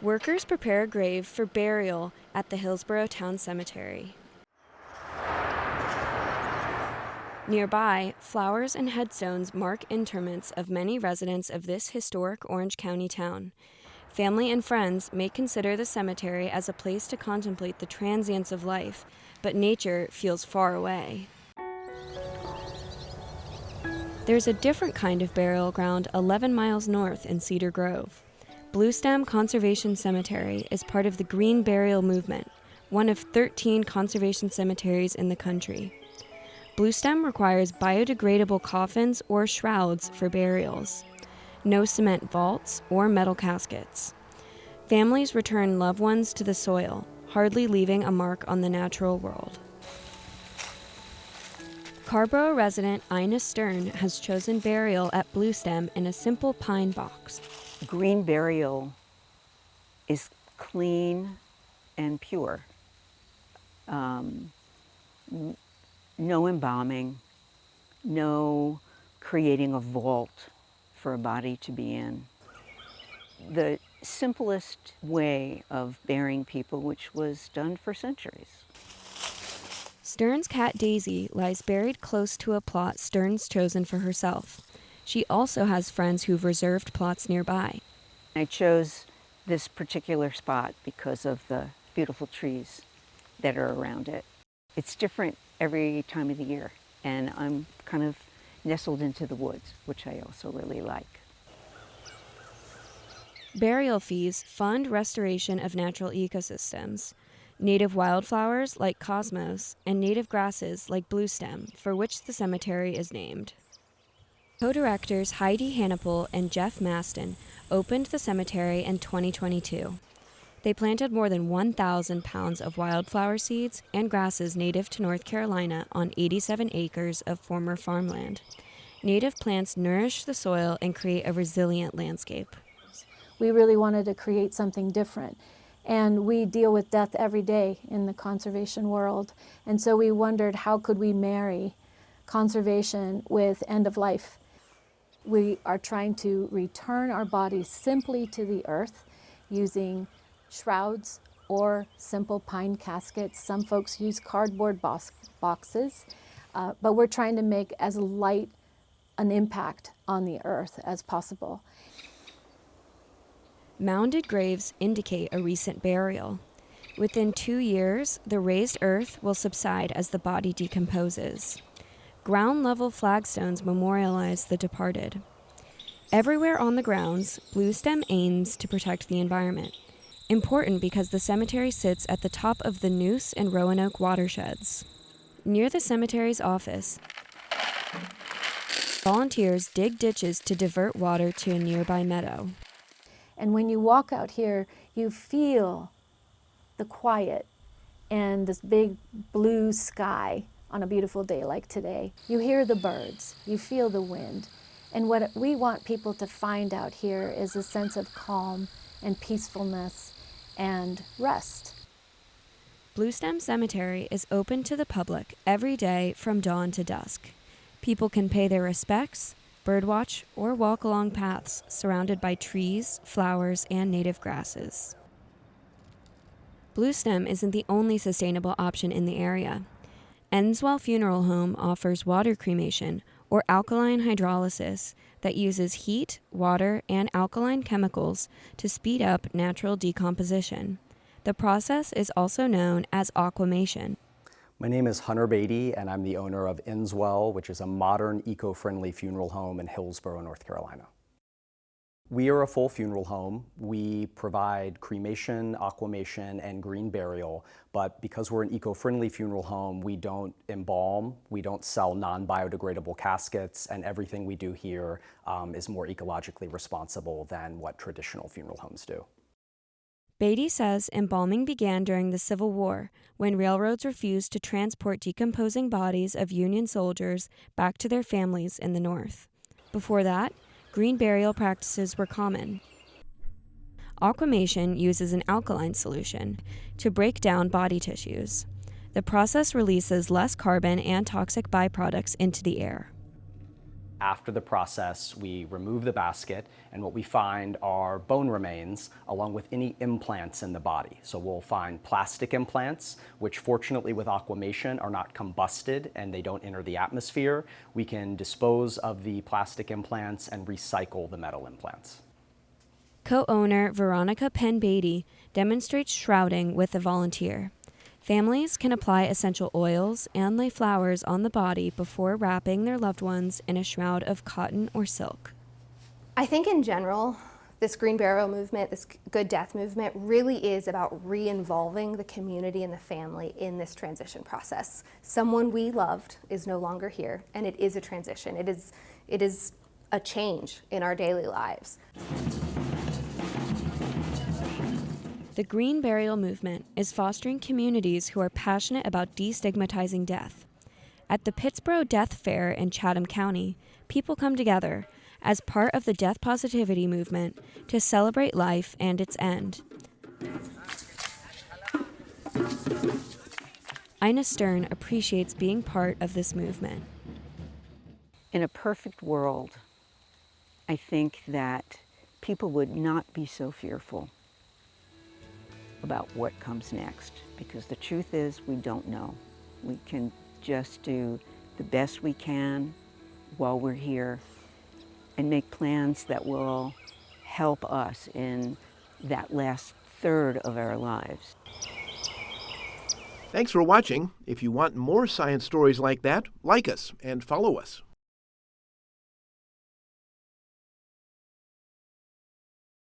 Workers prepare a grave for burial at the Hillsborough Town Cemetery. Nearby, flowers and headstones mark interments of many residents of this historic Orange County town. Family and friends may consider the cemetery as a place to contemplate the transience of life, but nature feels far away. There's a different kind of burial ground 11 miles north in Cedar Grove. Bluestem Conservation Cemetery is part of the Green Burial Movement, one of 13 conservation cemeteries in the country. Bluestem requires biodegradable coffins or shrouds for burials. No cement vaults or metal caskets. Families return loved ones to the soil, hardly leaving a mark on the natural world. Carborough resident Ina Stern has chosen burial at Bluestem in a simple pine box. Green burial is clean and pure. No embalming, no creating a vault for a body to be in. The simplest way of burying people, which was done for centuries. Stern's cat Daisy lies buried close to a plot Stern's chosen for herself. She also has friends who've reserved plots nearby. I chose this particular spot because of the beautiful trees that are around it. It's different every time of the year, and I'm kind of nestled into the woods, which I also really like. Burial fees fund restoration of natural ecosystems. Native wildflowers like cosmos and native grasses like bluestem, for which the cemetery is named. Co-directors Heidi Hannipol and Jeff Maston opened the cemetery in 2022. They planted more than 1,000 pounds of wildflower seeds and grasses native to North Carolina on 87 acres of former farmland. Native plants nourish the soil and create a resilient landscape. We really wanted to create something different. And we deal with death every day in the conservation world. And so we wondered, how could we marry conservation with end of life? We are trying to return our bodies simply to the earth using shrouds or simple pine caskets. Some folks use cardboard boxes, but we're trying to make as light an impact on the earth as possible. Mounded graves indicate a recent burial. Within 2 years, the raised earth will subside as the body decomposes. Ground-level flagstones memorialize the departed. Everywhere on the grounds, Bluestem aims to protect the environment. Important because the cemetery sits at the top of the Noose and Roanoke watersheds. Near the cemetery's office, volunteers dig ditches to divert water to a nearby meadow. And when you walk out here, you feel the quiet and this big blue sky on a beautiful day like today. You hear the birds, you feel the wind. And what we want people to find out here is a sense of calm and peacefulness and rest. Bluestem Cemetery is open to the public every day from dawn to dusk. People can pay their respects, birdwatch, or walk along paths surrounded by trees, flowers, and native grasses. Bluestem isn't the only sustainable option in the area. Enswell Funeral Home offers water cremation, or alkaline hydrolysis, that uses heat, water, and alkaline chemicals to speed up natural decomposition. The process is also known as aquamation. My name is Hunter Beatty, and I'm the owner of Enswell, which is a modern, eco-friendly funeral home in Hillsborough, North Carolina. We are a full funeral home. We provide cremation, aquamation, and green burial, but because we're an eco-friendly funeral home, we don't embalm, we don't sell non-biodegradable caskets, and everything we do here is more ecologically responsible than what traditional funeral homes do. Beatty says embalming began during the Civil War, when railroads refused to transport decomposing bodies of Union soldiers back to their families in the North. Before that, green burial practices were common. Aquamation uses an alkaline solution to break down body tissues. The process releases less carbon and toxic byproducts into the air. After the process, we remove the basket, and what we find are bone remains along with any implants in the body. So we'll find plastic implants, which fortunately with aquamation are not combusted and they don't enter the atmosphere. We can dispose of the plastic implants and recycle the metal implants. Co-owner Veronica Penn-Beatty demonstrates shrouding with a volunteer. Families can apply essential oils and lay flowers on the body before wrapping their loved ones in a shroud of cotton or silk. I think in general, this green burial movement, this good death movement, really is about re-involving the community and the family in this transition process. Someone we loved is no longer here, and it is a transition. It is a change in our daily lives. The green burial movement is fostering communities who are passionate about destigmatizing death. At the Pittsboro Death Fair in Chatham County, people come together as part of the death positivity movement to celebrate life and its end. Ina Stern appreciates being part of this movement. In a perfect world, I think that people would not be so fearful about what comes next, because the truth is we don't know. We can just do the best we can while we're here and make plans that will help us in that last third of our lives. Thanks for watching. If you want more science stories like that, like us and follow us.